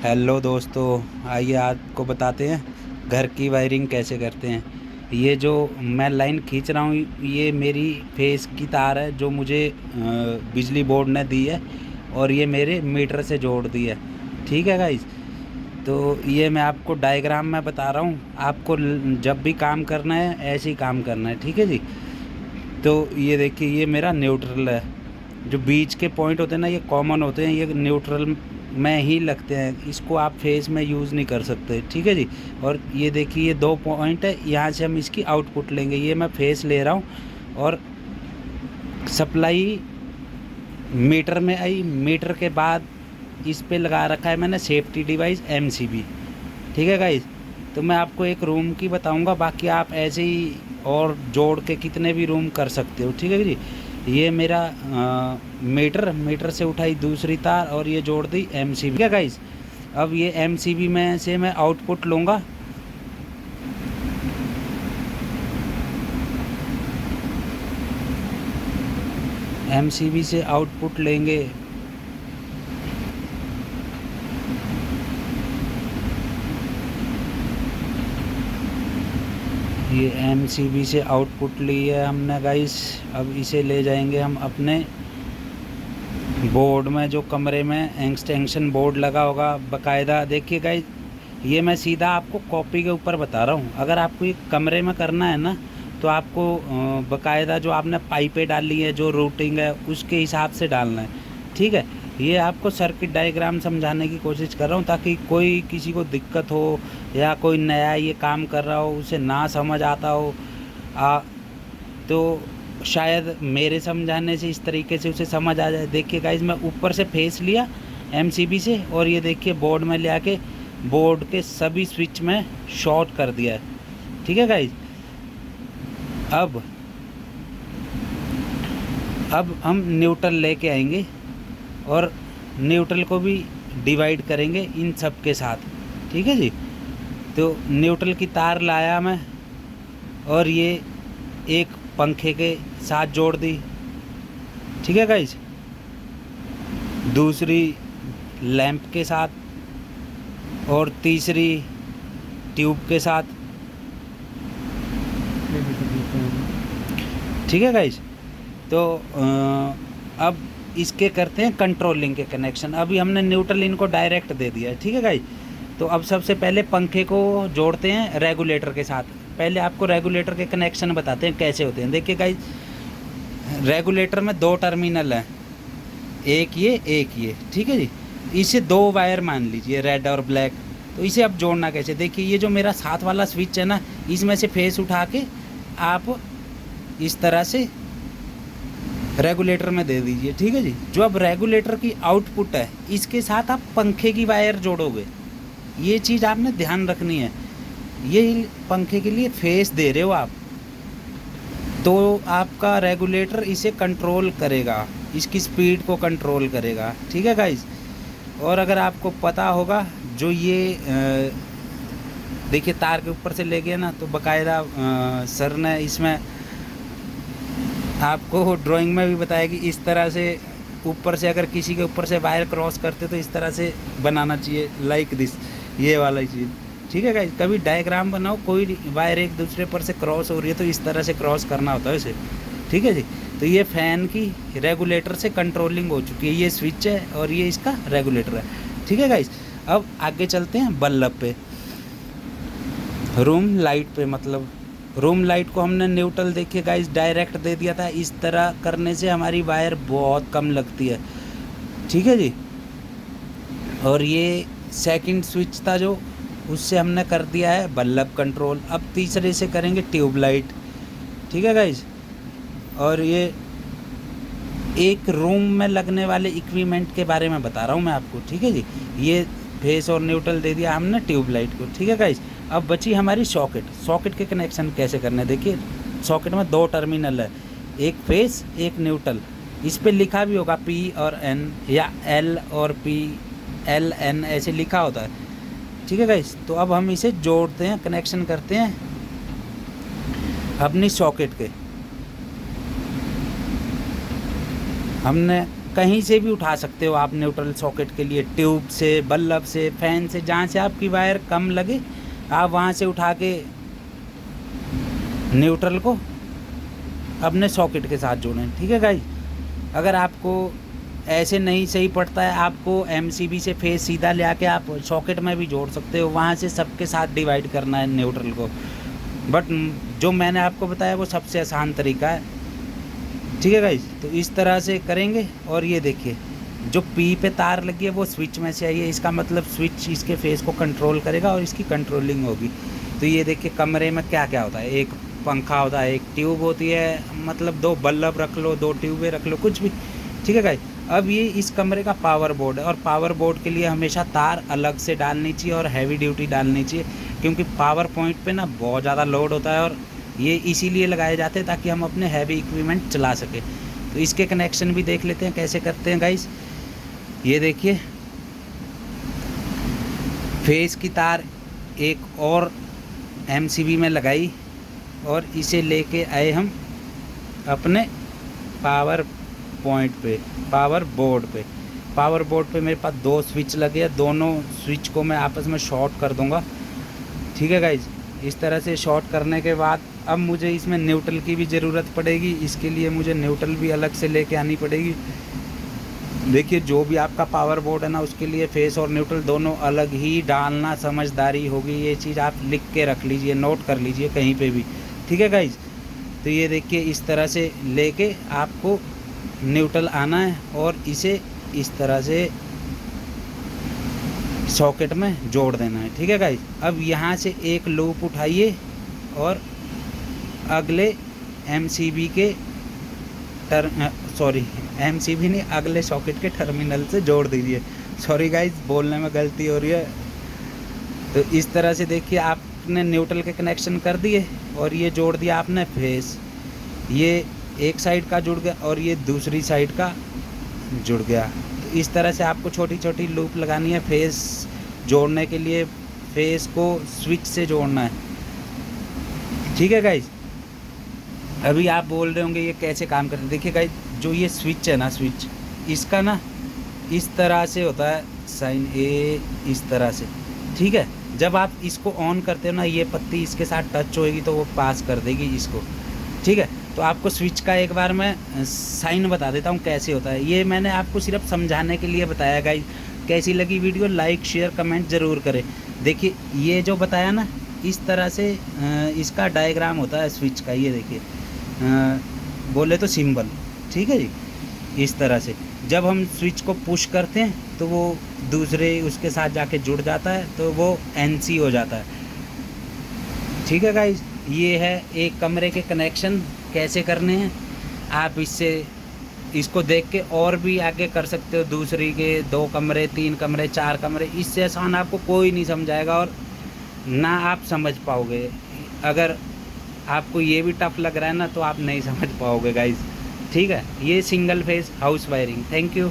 Hello दोस्तों, आइए आपको बताते हैं घर की वायरिंग कैसे करते हैं। ये जो मैं लाइन खींच रहा हूँ, ये मेरी फेस की तार है जो मुझे बिजली बोर्ड ने दी है, और ये मेरे मीटर से जोड़ दी है। ठीक है गाइस, तो ये मैं आपको डायग्राम में बता रहा हूँ। आपको जब भी काम करना है ऐसे ही काम करना है, ठीक है जी। तो ये देखिए, ये मेरा न्यूट्रल है। जो बीच के पॉइंट होते हैं ना, ये कॉमन होते हैं, ये न्यूट्रल में ही लगते हैं। इसको आप फेस में यूज़ नहीं कर सकते, ठीक है जी। और ये देखिए, ये 2 पॉइंट है, यहाँ से हम इसकी आउटपुट लेंगे। ये मैं फेस ले रहा हूँ, और सप्लाई मीटर में आई। मीटर के बाद इस पे लगा रखा है मैंने सेफ्टी डिवाइस एमसीबी। ठीक है गाइस, तो मैं आपको एक रूम की बताऊंगा, बाकी आप ऐसे ही और जोड़ के कितने भी रूम कर सकते हो, ठीक है जी। ये मेरा मीटर से उठाई दूसरी तार और ये जोड़ दी एमसीबी। ठीक है गाइस, अब ये एमसीबी में से मैं आउटपुट लूँगा। एमसीबी से आउटपुट लेंगे, ये एमसीबी से आउटपुट लिया हमने गाइस। अब इसे ले जाएंगे हम अपने बोर्ड में, जो कमरे में एक्सटेंशन बोर्ड लगा होगा बाकायदा। देखिए गाइस, ये मैं सीधा आपको कॉपी के ऊपर बता रहा हूँ। अगर आपको ये कमरे में करना है ना, तो आपको बाकायदा जो आपने पाइपें डाली है, जो रूटिंग है, उसके हिसाब से डालना है, ठीक है। ये आपको सर्किट डायग्राम समझाने की कोशिश कर रहा हूँ, ताकि कोई किसी को दिक्कत हो या कोई नया ये काम कर रहा हो उसे ना समझ आता हो, तो शायद मेरे समझाने से इस तरीके से उसे समझ आ जाए। देखिए गाइज, मैं ऊपर से फेस लिया एमसीबी से, और ये देखिए बोर्ड में ले आके बोर्ड के सभी स्विच में शॉर्ट कर दिया है, ठीक है गाइज। अब हम न्यूट्रल लेके आएंगे और न्यूट्रल को भी डिवाइड करेंगे इन सब के साथ, ठीक है जी। तो न्यूट्रल की तार लाया मैं, और ये एक पंखे के साथ जोड़ दी, ठीक है गाइज। दूसरी लैंप के साथ, और तीसरी ट्यूब के साथ, ठीक है गाइज। तो अब इसके करते हैं कंट्रोलिंग के कनेक्शन। अभी हमने न्यूट्रल इनको डायरेक्ट दे दिया है, ठीक है गाइज। तो अब सबसे पहले पंखे को जोड़ते हैं रेगुलेटर के साथ। पहले आपको रेगुलेटर के कनेक्शन बताते हैं कैसे होते हैं। देखिए गाइज, रेगुलेटर में 2 टर्मिनल हैं, एक ये, ठीक है जी। इसे 2 वायर मान लीजिए, रेड और ब्लैक। तो इसे अब जोड़ना कैसे, देखिए ये जो मेरा साथ वाला स्विच है ना, इसमें से फेस उठा के आप इस तरह से रेगुलेटर में दे दीजिए, ठीक है जी। जो अब रेगुलेटर की आउटपुट है, इसके साथ आप पंखे की वायर जोड़ोगे। ये चीज़ आपने ध्यान रखनी है। ये पंखे के लिए फेस दे रहे हो आप, तो आपका रेगुलेटर इसे कंट्रोल करेगा, इसकी स्पीड को कंट्रोल करेगा, ठीक है गाइज। और अगर आपको पता होगा, जो ये देखिए तार के ऊपर से ले गया ना, तो बाकायदा सर ने इसमें आपको ड्राइंग में भी बताया कि इस तरह से ऊपर से, अगर किसी के ऊपर से वायर क्रॉस करते तो इस तरह से बनाना चाहिए, लाइक दिस, ये वाला चीज़, ठीक है गाइस। कभी डायग्राम बनाओ, कोई वायर एक दूसरे पर से क्रॉस हो रही है तो इस तरह से क्रॉस करना होता है इसे, ठीक है जी। तो ये फ़ैन की रेगुलेटर से कंट्रोलिंग हो चुकी है। ये स्विच है और ये इसका रेगुलेटर है, ठीक है गाइस। अब आगे चलते हैं बल्ब पे, रूम लाइट पे। मतलब रूम लाइट को हमने न्यूट्रल, देखिए गाइस, डायरेक्ट दे दिया था। इस तरह करने से हमारी वायर बहुत कम लगती है, ठीक है जी। और ये सेकंड स्विच था जो, उससे हमने कर दिया है बल्ब कंट्रोल। अब तीसरे से करेंगे ट्यूबलाइट, ठीक है गाइस। और ये एक रूम में लगने वाले इक्विपमेंट के बारे में बता रहा हूँ मैं आपको, ठीक है जी। ये फेस और न्यूट्रल दे दिया हमने ट्यूबलाइट को, ठीक है गाइस। अब बची हमारी सॉकेट। सॉकेट के कनेक्शन कैसे करने, देखिए सॉकेट में 2 टर्मिनल है, एक फेस एक न्यूट्रल। इस पे लिखा भी होगा P और N, या L और P, L N ऐसे लिखा होता है, ठीक है गाइस। तो अब हम इसे जोड़ते हैं, कनेक्शन करते हैं अपनी सॉकेट के। हमने कहीं से भी उठा सकते हो आप न्यूट्रल सॉकेट के लिए, ट्यूब से, बल्ब से, फैन से, जहाँ से आपकी वायर कम लगे आप वहाँ से उठा के न्यूट्रल को अपने सॉकेट के साथ जोड़ें। ठीक है गाइस, अगर आपको ऐसे नहीं सही पड़ता है, आपको एमसीबी से फेस सीधा ले आके आप सॉकेट में भी जोड़ सकते हो, वहाँ से सबके साथ डिवाइड करना है न्यूट्रल को। बट जो मैंने आपको बताया वो सबसे आसान तरीका है। ठीक है गाइस, तो इस तरह से करेंगे। और ये देखिए जो पी पे तार लगी है वो स्विच में से आई है, इसका मतलब स्विच इसके फेस को कंट्रोल करेगा और इसकी कंट्रोलिंग होगी। तो ये देखिए कमरे में क्या क्या होता है, एक पंखा होता है, एक ट्यूब होती है, मतलब 2 बल्ब रख लो, 2 ट्यूबें रख लो, कुछ भी। ठीक है गाइस, अब ये इस कमरे का पावर बोर्ड है और पावर बोर्ड के लिए हमेशा तार अलग से डालनी चाहिए और हैवी ड्यूटी डालनी चाहिए, क्योंकि पावर पॉइंट पे ना बहुत ज़्यादा लोड होता है और ये इसीलिए लगाए जाते हैं ताकि हम अपने हैवी इक्विपमेंट चला सकें। तो इसके कनेक्शन भी देख लेते हैं कैसे करते हैं गाइस। ये देखिए फेस की तार एक और एमसीबी में लगाई और इसे लेके आए हम अपने पावर पॉइंट पे, पावर बोर्ड पे। पावर बोर्ड पे मेरे पास 2 स्विच लगे हैं, दोनों स्विच को मैं आपस में शॉर्ट कर दूंगा। ठीक है गाइज, इस तरह से शॉर्ट करने के बाद अब मुझे इसमें न्यूट्रल की भी ज़रूरत पड़ेगी, इसके लिए मुझे न्यूट्रल भी अलग से लेके आनी पड़ेगी। देखिए जो भी आपका पावर बोर्ड है ना, उसके लिए फेस और न्यूट्रल दोनों अलग ही डालना समझदारी होगी। ये चीज़ आप लिख के रख लीजिए, नोट कर लीजिए कहीं पे भी। ठीक है गाइज, तो ये देखिए इस तरह से लेके आपको न्यूट्रल आना है और इसे इस तरह से सॉकेट में जोड़ देना है। ठीक है गाइज, अब यहाँ से एक लूप उठाइए और अगले एमसीबी के एमसीबी नहीं, अगले सॉकेट के टर्मिनल से जोड़ दीजिए। सॉरी गाइज, बोलने में गलती हो रही है। तो इस तरह से देखिए आपने न्यूट्रल के कनेक्शन कर दिए और ये जोड़ दिया आपने फेस, ये एक साइड का जुड़ गया और ये दूसरी साइड का जुड़ गया। तो इस तरह से आपको छोटी छोटी लूप लगानी है फेस जोड़ने के लिए, फेस को स्विच से जोड़ना है। ठीक है गाइज, अभी आप बोल रहे होंगे ये कैसे काम करते हैं। देखिए गाइज, जो ये स्विच है ना, स्विच इसका ना इस तरह से होता है साइन ए, इस तरह से। ठीक है, जब आप इसको ऑन करते हो ना, ये पत्ती इसके साथ टच होएगी तो वो पास कर देगी इसको। ठीक है, तो आपको स्विच का एक बार मैं साइन बता देता हूँ कैसे होता है। ये मैंने आपको सिर्फ समझाने के लिए बताया गाइज। कैसी लगी वीडियो, लाइक शेयर कमेंट ज़रूर करें। देखिए ये जो बताया ना, इस तरह से इसका डायग्राम होता है स्विच का। ये देखिए बोले तो सिंबल। ठीक है जी, इस तरह से जब हम स्विच को पुश करते हैं तो वो दूसरे उसके साथ जाके जुड़ जाता है, तो वो एनसी हो जाता है। ठीक है गाइज, ये है एक कमरे के कनेक्शन कैसे करने हैं। आप इसको देख के और भी आगे कर सकते हो, दूसरी के 2 कमरे, 3 कमरे, 4 कमरे। इससे आसान आपको कोई नहीं समझाएगा और ना आप समझ पाओगे। अगर आपको ये भी टफ लग रहा है ना, तो आप नहीं समझ पाओगे गाइज। ठीक है, ये single phase house wiring. Thank you.